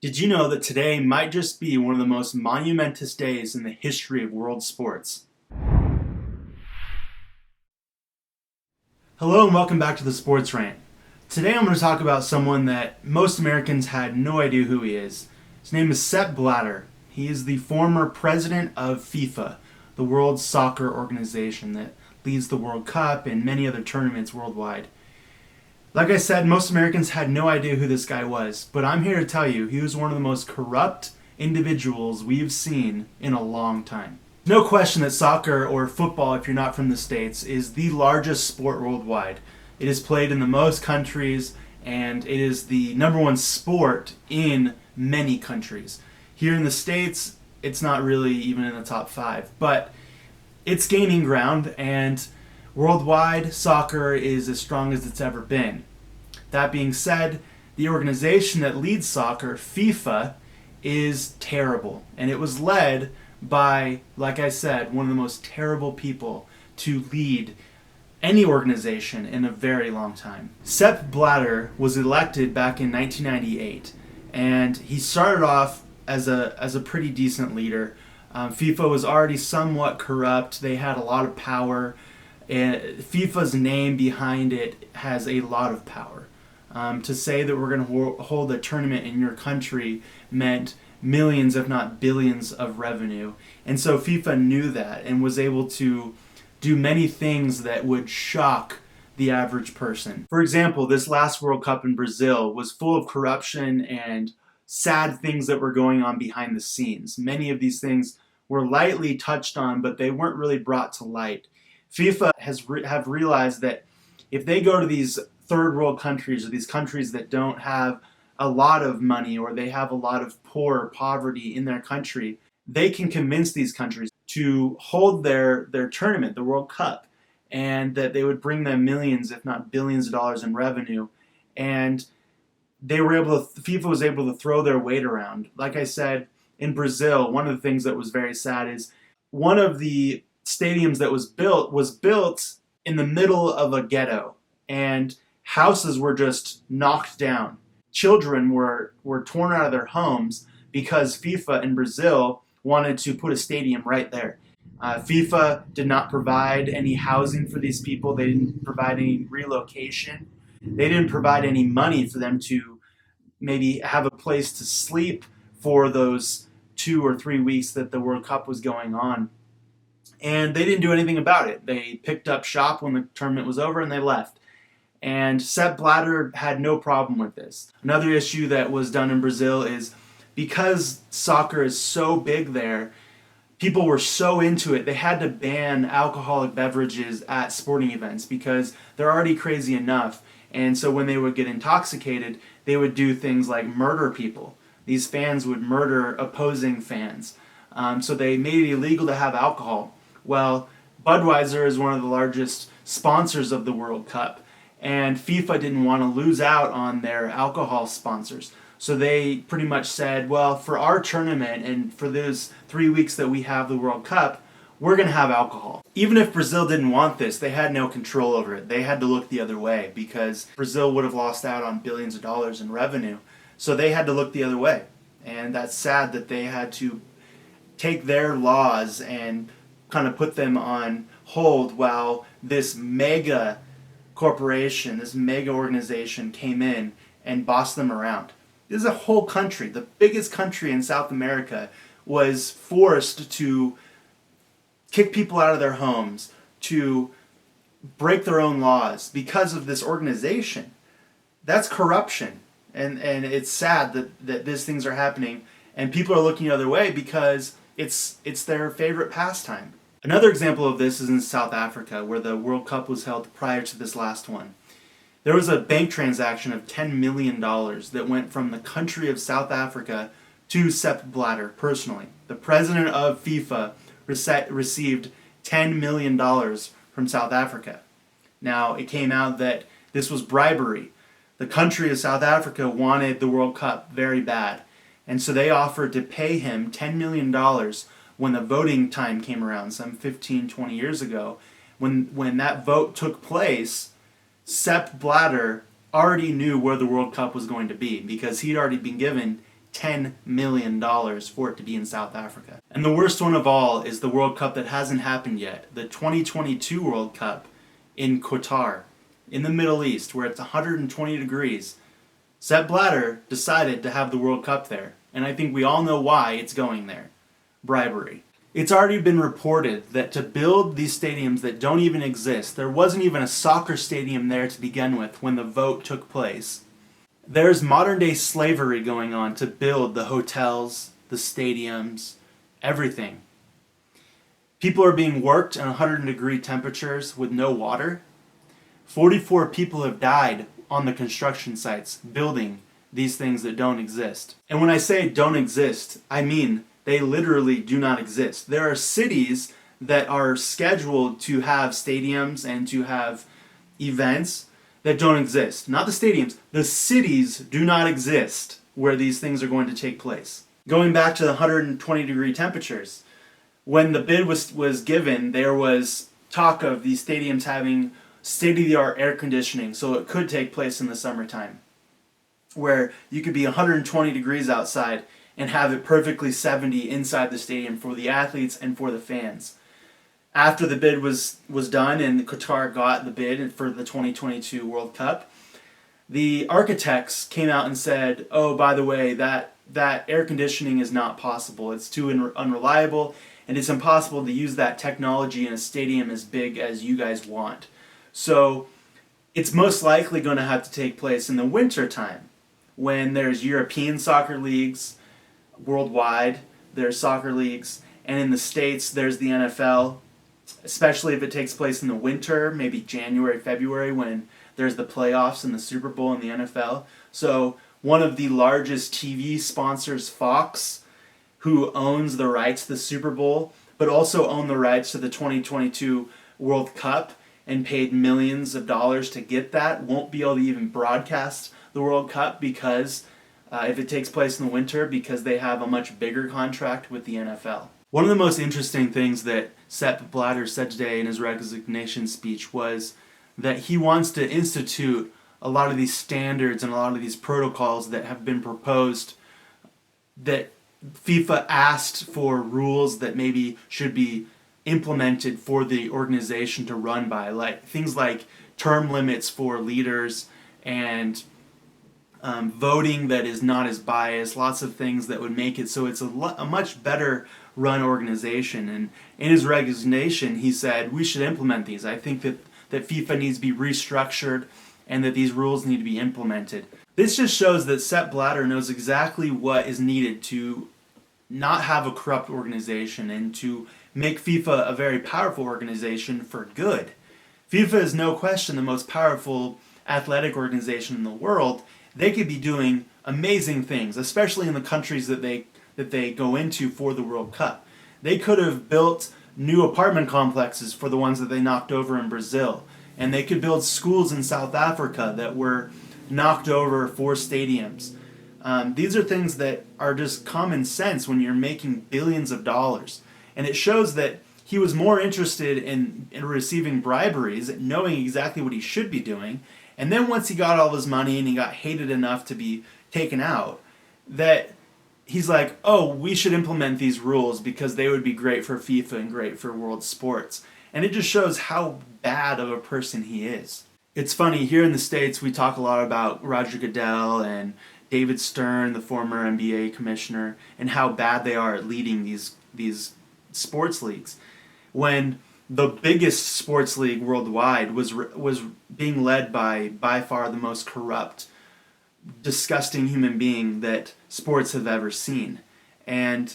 Did you know that today might just be one of the most monumentous days in the history of world sports? Hello and welcome back to the Sports Rant. Today I'm going to talk about someone that most Americans had no idea who he is. His name is Sapp Blatter. He is the former president of FIFA, the world soccer organization that leads the World Cup and many other tournaments worldwide. Like I said, most Americans had no idea who this guy was, but I'm here to tell you he was one of the most corrupt individuals we've seen in a long time. No question that soccer, or football if you're not from the States, is the largest sport worldwide. It is played in the most countries, and it is the number one sport in many countries. Here in the States, it's not really even in the top 5, but it's gaining ground, and worldwide, soccer is as strong as it's ever been. That being said, the organization that leads soccer, FIFA, is terrible. And it was led by, like I said, one of the most terrible people to lead any organization in a very long time. Sapp Blatter was elected back in 1998, and he started off as a pretty decent leader. FIFA was already somewhat corrupt. They had a lot of power. FIFA's name behind it has a lot of power. To say that we're going to hold a tournament in your country meant millions, if not billions, of revenue. And so FIFA knew that and was able to do many things that would shock the average person. For example, this last World Cup in Brazil was full of corruption and sad things that were going on behind the scenes. Many of these things were lightly touched on, but they weren't really brought to light. FIFA have realized that if they go to these third world countries, or these countries that don't have a lot of money, or they have a lot of poverty in their country, they can convince these countries to hold their tournament, the World Cup, and that they would bring them millions, if not billions of dollars in revenue. And FIFA was able to throw their weight around. Like I said, in Brazil, one of the things that was very sad is one of the stadiums that was built in the middle of a ghetto, and houses were just knocked down. Children were torn out of their homes because FIFA in Brazil wanted to put a stadium right there. FIFA did not provide any housing for these people. They didn't provide any relocation. They didn't provide any money for them to maybe have a place to sleep for those 2 or 3 weeks that the World Cup was going on. And they didn't do anything about it. They picked up shop when the tournament was over and they left. And Sapp Blatter had no problem with this. Another issue that was done in Brazil is because soccer is so big there, people were so into it, they had to ban alcoholic beverages at sporting events because they're already crazy enough. And so when they would get intoxicated, they would do things like murder people. These fans would murder opposing fans. So they made it illegal to have alcohol. Well, Budweiser is one of the largest sponsors of the World Cup, and FIFA didn't want to lose out on their alcohol sponsors. So they pretty much said, well, for our tournament and for those 3 weeks that we have the World Cup, we're going to have alcohol. Even if Brazil didn't want this, they had no control over it. They had to look the other way because Brazil would have lost out on billions of dollars in revenue. So they had to look the other way. And that's sad that they had to take their laws and kind of put them on hold while this mega corporation, this mega organization came in and bossed them around. This is a whole country, the biggest country in South America, was forced to kick people out of their homes, to break their own laws because of this organization. That's corruption. And it's sad that these things are happening and people are looking the other way because it's their favorite pastime. Another example of this is in South Africa, where the World Cup was held prior to this last one. There was a bank transaction of $10 million that went from the country of South Africa to Sapp Blatter personally. The president of FIFA received $10 million from South Africa. Now, it came out that this was bribery. The country of South Africa wanted the World Cup very bad, and so they offered to pay him $10 million when the voting time came around, some 15, 20 years ago. When that vote took place, Sapp Blatter already knew where the World Cup was going to be because he'd already been given $10 million for it to be in South Africa. And the worst one of all is the World Cup that hasn't happened yet, the 2022 World Cup in Qatar, in the Middle East, where it's 120 degrees. Sapp Blatter decided to have the World Cup there, and I think we all know why it's going there. Bribery. It's already been reported that to build these stadiums that don't even exist, there wasn't even a soccer stadium there to begin with when the vote took place. There's modern day slavery going on to build the hotels, the stadiums, everything. People are being worked in 100-degree temperatures with no water. 44 people have died on the construction sites building these things that don't exist. And when I say don't exist, I mean they literally do not exist. There are cities that are scheduled to have stadiums and to have events that don't exist. Not the stadiums. The cities do not exist where these things are going to take place. Going back to the 120-degree temperatures, when the bid was given, there was talk of these stadiums having state-of-the-art air conditioning, so it could take place in the summertime, where you could be 120 degrees outside and have it perfectly 70 inside the stadium for the athletes and for the fans. After the bid was done and Qatar got the bid for the 2022 World Cup, the architects came out and said, oh, by the way, that air conditioning is not possible. It's too unreliable, and it's impossible to use that technology in a stadium as big as you guys want. So it's most likely going to have to take place in the winter time when there's European soccer leagues worldwide, there's soccer leagues, and in the States there's the NFL, especially if it takes place in the winter, maybe January, February, when there's the playoffs and the Super Bowl in the NFL. So one of the largest TV sponsors, Fox, who owns the rights to the Super Bowl, but also own the rights to the 2022 World Cup and paid millions of dollars to get that, won't be able to even broadcast the World Cup because if it takes place in the winter, because they have a much bigger contract with the NFL. One of the most interesting things that Sapp Blatter said today in his resignation speech was that he wants to institute a lot of these standards and a lot of these protocols that have been proposed, that FIFA asked for rules that maybe should be implemented for the organization to run by, like things like term limits for leaders and voting that is not as biased, lots of things that would make it so it's a much better run organization. And in his resignation, he said, we should implement these. I think that FIFA needs to be restructured and that these rules need to be implemented. This just shows that Sapp Blatter knows exactly what is needed to not have a corrupt organization and to make FIFA a very powerful organization for good. FIFA is no question the most powerful athletic organization in the world. They could be doing amazing things, especially in the countries that they go into for the World Cup. They could have built new apartment complexes for the ones that they knocked over in Brazil, and they could build schools in South Africa that were knocked over for stadiums. These are things that are just common sense when you're making billions of dollars. And it shows that he was more interested in receiving briberies, knowing exactly what he should be doing. And then once he got all his money and he got hated enough to be taken out, that he's like, oh, we should implement these rules because they would be great for FIFA and great for world sports. And it just shows how bad of a person he is. It's funny, here in the States we talk a lot about Roger Goodell and David Stern, the former NBA commissioner, and how bad they are at leading these sports leagues. When the biggest sports league worldwide was being led by far the most corrupt, disgusting human being that sports have ever seen. And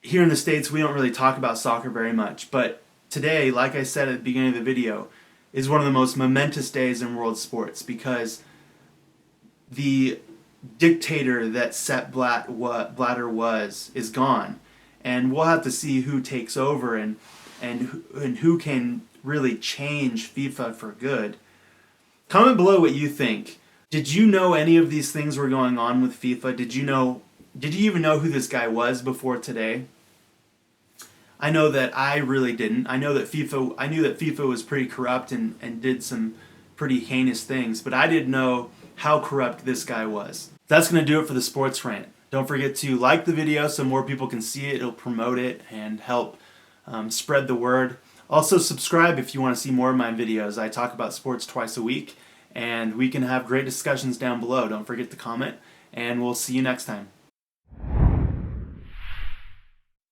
here in the States, we don't really talk about soccer very much, but today, like I said at the beginning of the video, is one of the most momentous days in world sports because the dictator that Sapp Blatter was is gone. And we'll have to see who takes over and who can really change FIFA for good. Comment below what you think. Did you know any of these things were going on with FIFA? Did you even know who this guy was before today? I know that I really didn't. I knew that FIFA was pretty corrupt and did some pretty heinous things, but I didn't know how corrupt this guy was. That's going to do it for the sports rant. Don't forget to like the video so more people can see it. It'll promote it and help spread the word. Also subscribe if you want to see more of my videos. I talk about sports twice a week, and we can have great discussions down below. Don't forget to comment, and we'll see you next time.